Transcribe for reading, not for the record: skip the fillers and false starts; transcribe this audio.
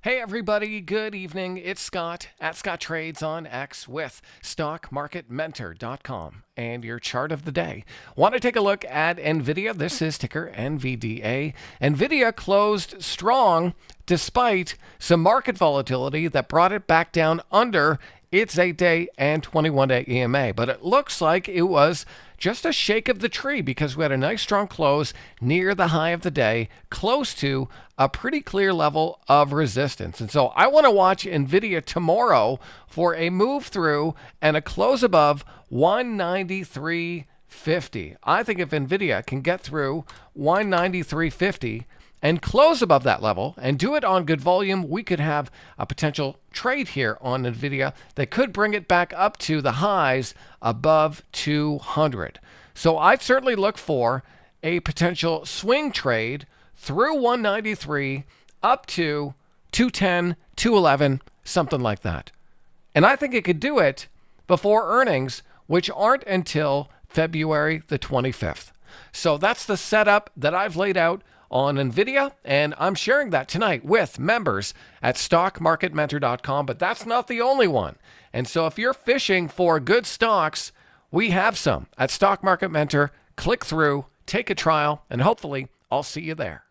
Hey everybody, good evening. It's Scott at Scott Trades on X with StockMarketMentor.com and your chart of the day. Want to take a look at NVDA? This is ticker NVDA. NVIDIA closed strong despite some market volatility that brought it back down under its 8-day and 21-day EMA. But it looks like it was just a shake of the tree because we had a nice strong close near the high of the day, close to a pretty clear level of resistance. And so I want to watch NVIDIA tomorrow for a move through and a close above 193.50. I think if NVIDIA can get through 193.50 and close above that level and do it on good volume, we could have a potential trade here on NVIDIA that could bring it back up to the highs above 200. So I'd certainly look for a potential swing trade through 193 up to 210, 211, something like that. And I think it could do it before earnings, which aren't until February the 25th. So that's the setup that I've laid out on NVIDIA, and I'm sharing that tonight with members at StockMarketMentor.com, but that's not the only one. And so if you're fishing for good stocks, we have some at Stock Market Mentor. Click through, take a trial, and hopefully I'll see you there.